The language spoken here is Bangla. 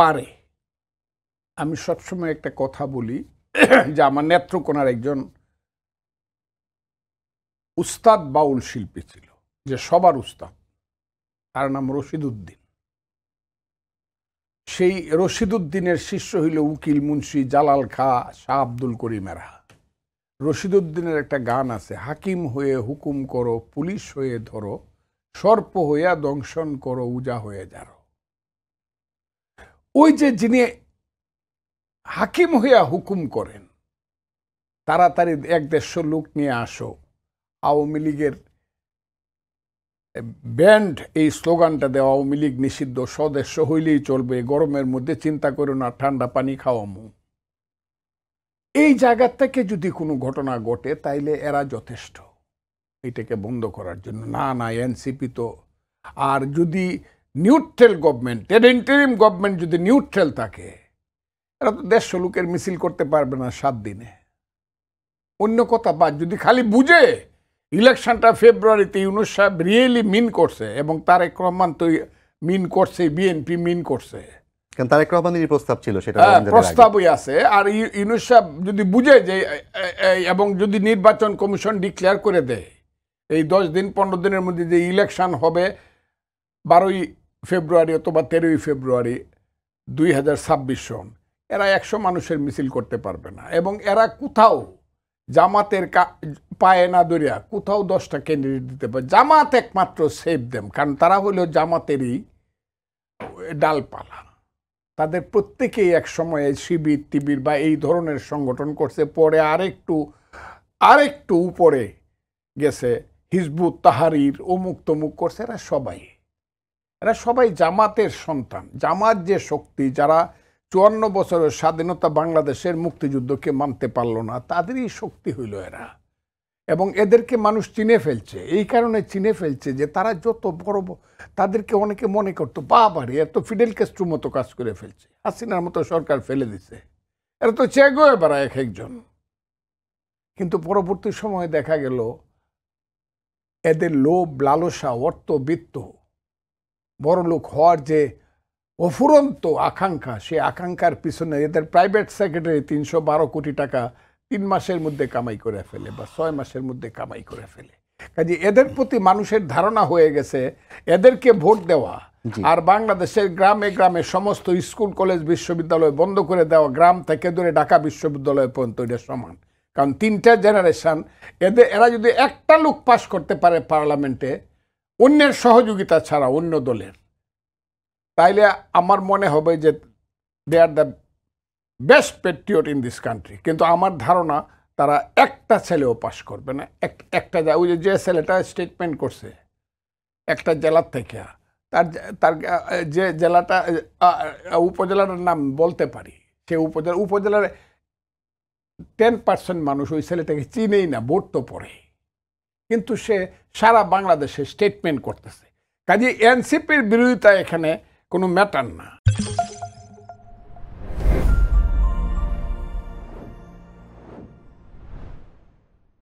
পারে। আমি সবসময় একটা কথা বলি যে আমার নেত্রকোনার একজন উস্তাদ বাউল শিল্পী ছিল, যে সবার উস্তাদ, তার নাম রশিদ উদ্দিন। সেই রশিদ উদ্দিনের শিষ্য হইল উকিল মুন্সি জালাল খা, শাহ আব্দুল করিমেরা। রশিদ উদ্দিনের একটা গান আছে, হাকিম হয়ে হুকুম করো, পুলিশ হয়ে ধরো, সর্প হইয়া দংশন করো, উজা হয়ে যারো। ওই যে যিনি হাকিম হইয়া হুকুম করেন, তাড়াতাড়ি 1-150 লোক নিয়ে আসো, আওয়ামী লীগের ব্যান্ড এই স্লোগানটা দেওয়া, আওয়ামী লীগ নিষিদ্ধ, সদস্য হইলেই চলবে, গরমের মধ্যে চিন্তা করো না, ঠান্ডা পানি খাওয়ামু। এই জায়গা থেকে যদি কোনো ঘটনা ঘটে তাইলে এরা যথেষ্ট এটাকে বন্ধ করার জন্য। না না, এনসিপি তো, আর যদি নিউট্রাল গভর্নমেন্ট, ইন্টারিম গভর্নমেন্ট যদি নিউট্রাল থাকে, এরা তো 150 লোকের মিছিল করতে পারবে না 7 দিনে। অন্য কথা বাদ, যদি খালি বুঝে ইলেকশনটা ফেব্রুয়ারিতে ইউনূস সাহেব রিয়েলি মিন করছে, এবং তারেক রহমান তো মিন করছে, বিএনপি মিন করছে, কারণ তারেক রহমানেরই প্রস্তাব ছিল, সেটা প্রস্তাবই আছে। আর ইউনূস সাহেব যদি বুঝে যে, এবং যদি নির্বাচন কমিশন ডিক্লেয়ার করে দেয় এই 10 দিন 15 দিনের মধ্যে যে ইলেকশন হবে 12ই ফেব্রুয়ারি অথবা 13ই ফেব্রুয়ারি 2026 সন, এরা 100 মানুষের মিছিল করতে পারবে না। এবং এরা কোথাও জামাতের পায়ে না দরিয়া কোথাও 10টা ক্যান্ডিডেট দিতে পারে। জামাত একমাত্র সেভ দেম, কারণ তারা হলো জামাতেরই ডালপালা। তাদের প্রত্যেকেই এক সময়ে শিবির টিবির বা এই ধরনের সংগঠন করছে, পরে আরেকটু উপরে গেছে, হিজবুত তাহারির অমুক তমুক করছে। এরা সবাই জামাতের সন্তান। জামাত যে শক্তি, যারা 54 বছরের স্বাধীনতা বাংলাদেশের মুক্তিযুদ্ধকে মানতে পারল না, তাদেরই শক্তি হইল এরা। এবং এদেরকে মানুষ চিনে ফেলছে, এই কারণে চিনে ফেলছে যে তারা যত বড়, তাদেরকে অনেকে মনে করতো বাবারে এত ফিডেল ক্যাস্ট্রোর মতো কাজ করে ফেলছে, হাসিনার মতো সরকার ফেলে দিছে, এরা তো চেগোয়ে বেড়া এক একজন। কিন্তু পরবর্তী সময়ে দেখা গেল এদের লোভ, লালসা, অর্থবিত্ত, বড়লোক হওয়ার যে অফুরন্ত আকাঙ্ক্ষা, সে আকাঙ্ক্ষার পিছনে এদের প্রাইভেট সেক্রেটারি 312 কোটি টাকা 3 মাসের মধ্যে কামাই করে ফেলে, বা 6 মাসের মধ্যে কামাই করে ফেলে। কাজে এদের প্রতি মানুষের ধারণা হয়ে গেছে এদেরকে ভোট দেওয়া আর বাংলাদেশের গ্রামে গ্রামে সমস্ত স্কুল কলেজ বিশ্ববিদ্যালয় বন্ধ করে দেওয়া, গ্রাম থেকে ধরে ঢাকা বিশ্ববিদ্যালয় পর্যন্ত এটা সমান। কারণ 3টা জেনারেশন, এরা যদি একটা লোক পাস করতে পারে পার্লামেন্টে অন্যের সহযোগিতা ছাড়া, অন্য দলের, তাইলে আমার মনে হবে যে they are the best patriot in this country. কিন্তু আমার ধারণা তারা একটা ছেলেও পাস করবে না। একটা ওই যে ছেলেটা স্টেটমেন্ট করছে একটা জেলার থেকে, তার যে জেলাটা, উপজেলাটার নাম বলতে পারি, সে উপজেলার 10% মানুষ ওই ছেলেটাকে চিনেই না, ভোট তো পড়ে, কিন্তু সে সারা বাংলাদেশে স্টেটমেন্ট করতেছে। কাজে এনসিপির বিরোধিতা এখানে কোনো ম্যাটার না।